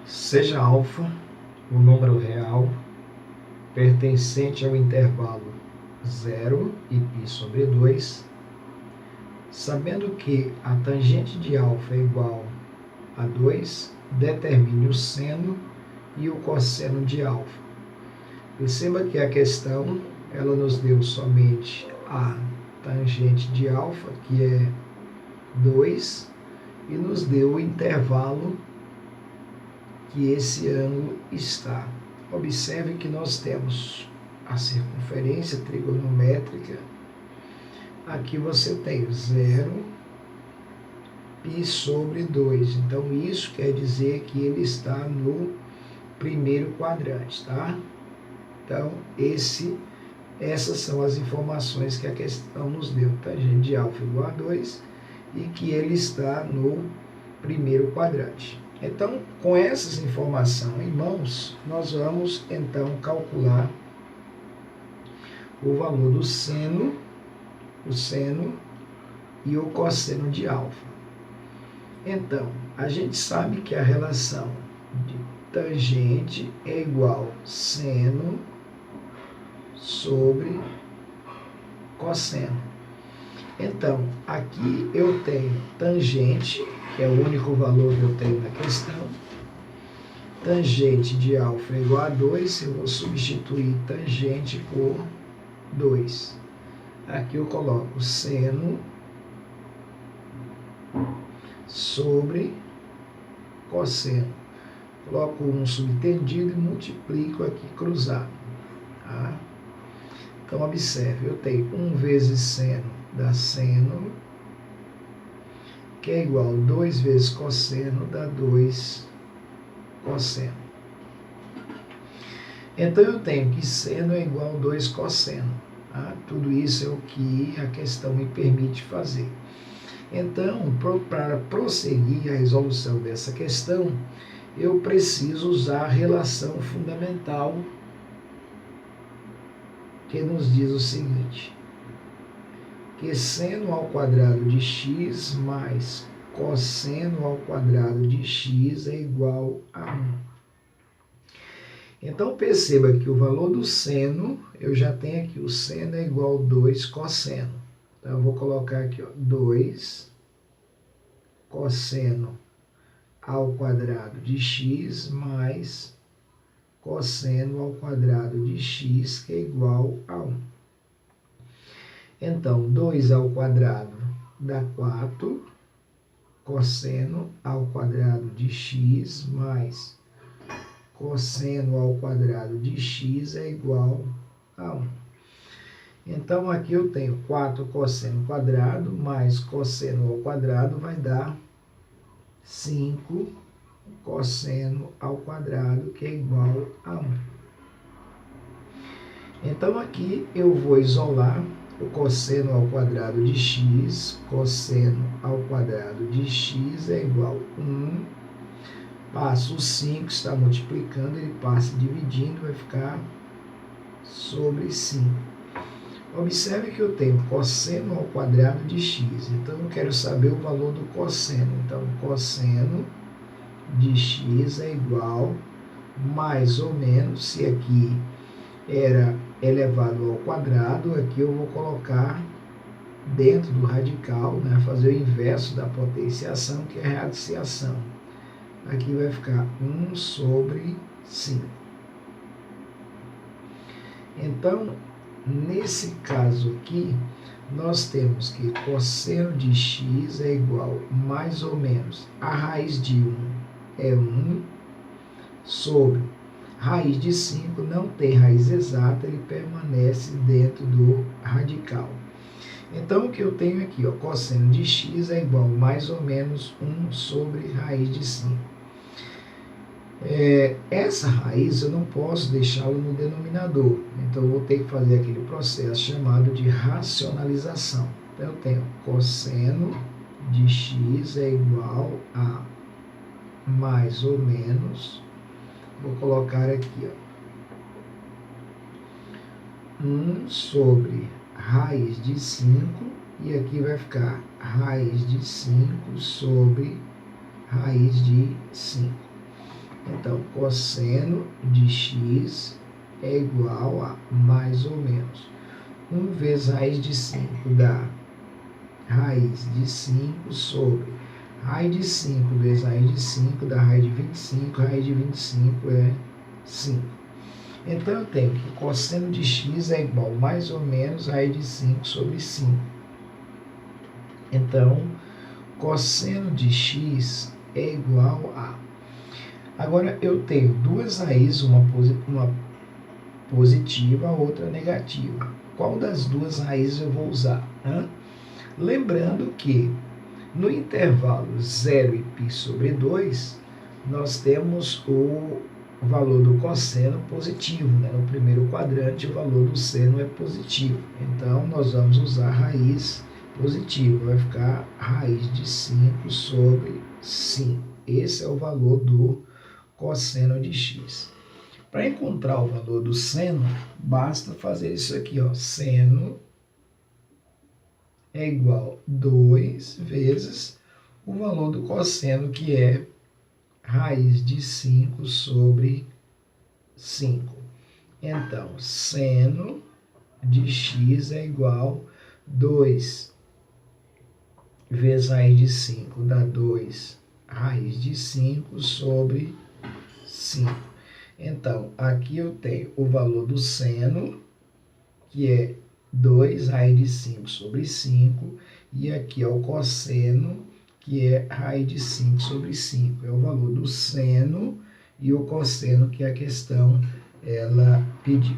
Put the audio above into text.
Seja alfa um número real pertencente ao intervalo 0 e π sobre 2, sabendo que a tangente de alfa é igual a 2, determine o seno e o cosseno de alfa. Perceba que a questão ela nos deu somente a tangente de alfa, que é 2, e nos deu o intervalo que esse ângulo está. Observe que nós temos a circunferência trigonométrica. Aqui você tem 0 π sobre 2. Então, isso quer dizer que ele está no primeiro quadrante, tá? Então, essas são as informações que a questão nos deu. Tangente de alfa igual a 2 e que ele está no primeiro quadrante. Então, com essas informações em mãos, nós vamos então calcular o valor do seno, o seno e o cosseno de alfa. Então, a gente sabe que a relação de tangente é igual seno sobre cosseno. Então, aqui eu tenho tangente, que é o único valor que eu tenho na questão. Tangente de alfa é igual a 2, eu vou substituir tangente por 2. Aqui eu coloco seno sobre cosseno. Coloco um subtendido e multiplico aqui cruzado. Tá? Então, observe, eu tenho 1 vezes seno dá seno, que é igual a 2 vezes cosseno, dá 2 cosseno. Então, eu tenho que seno é igual a 2 cosseno. Tá? Tudo isso é o que a questão me permite fazer. Então, para prosseguir a resolução dessa questão, eu preciso usar a relação fundamental que nos diz o seguinte, que seno ao quadrado de x mais cosseno ao quadrado de x é igual a 1. Então, perceba que o valor do seno, eu já tenho aqui, o seno é igual a 2 cosseno. Então, eu vou colocar aqui, ó, 2 cosseno ao quadrado de x mais cosseno ao quadrado de x, que é igual a 1. Então, 2 ao quadrado dá 4, cosseno ao quadrado de x mais cosseno ao quadrado de x é igual a 1. Então, aqui eu tenho 4 cosseno quadrado mais cosseno ao quadrado vai dar 5 cosseno ao quadrado, que é igual a 1. Então, aqui eu vou isolar o cosseno ao quadrado de x, cosseno ao quadrado de x é igual a 1. Passo o 5, está multiplicando, ele passa dividindo, vai ficar sobre 5. Observe que eu tenho cosseno ao quadrado de x, então eu quero saber o valor do cosseno. Então, cosseno de x é igual, mais ou menos, se aqui era elevado ao quadrado, aqui eu vou colocar dentro do radical, né, fazer o inverso da potenciação, que é a radiciação. Aqui vai ficar 1 sobre 5. Então, nesse caso aqui, nós temos que cosseno de x é igual, mais ou menos, a raiz de 1 é 1, sobre raiz de 5, não tem raiz exata, ele permanece dentro do radical. Então, o que eu tenho aqui, ó, cosseno de x é igual, mais ou menos, 1 sobre raiz de 5. Essa raiz eu não posso deixá-la no denominador, então eu vou ter que fazer aquele processo chamado de racionalização. Então, eu tenho cosseno de x é igual a mais ou menos, vou colocar aqui, ó, 1 sobre raiz de 5, e aqui vai ficar raiz de 5 sobre raiz de 5. Então, cosseno de x é igual a mais ou menos 1 vezes raiz de 5 dá raiz de 5 sobre raiz de 5 vezes raiz de 5 dá raiz de 25, raiz de 25 é 5. Então, eu tenho que cosseno de x é igual mais ou menos raiz de 5 sobre 5. Então, cosseno de x é igual a... Agora, eu tenho duas raízes, uma positiva, a outra negativa. Qual das duas raízes eu vou usar? Lembrando que no intervalo 0 e π sobre 2, nós temos o valor do cosseno positivo, né? No primeiro quadrante, o valor do seno é positivo. Então, nós vamos usar a raiz positiva. Vai ficar raiz de 5 sobre 5. Esse é o valor do cosseno de x. Para encontrar o valor do seno, basta fazer isso aqui, ó. Seno é igual a 2 vezes o valor do cosseno, que é raiz de 5 sobre 5. Então, seno de x é igual a 2 vezes raiz de 5 dá 2 raiz de 5 sobre 5. Então, aqui eu tenho o valor do seno, que é 2 raiz de 5 sobre 5, e aqui é o cosseno, que é raiz de 5 sobre 5. É o valor do seno e o cosseno que a questão ela pediu.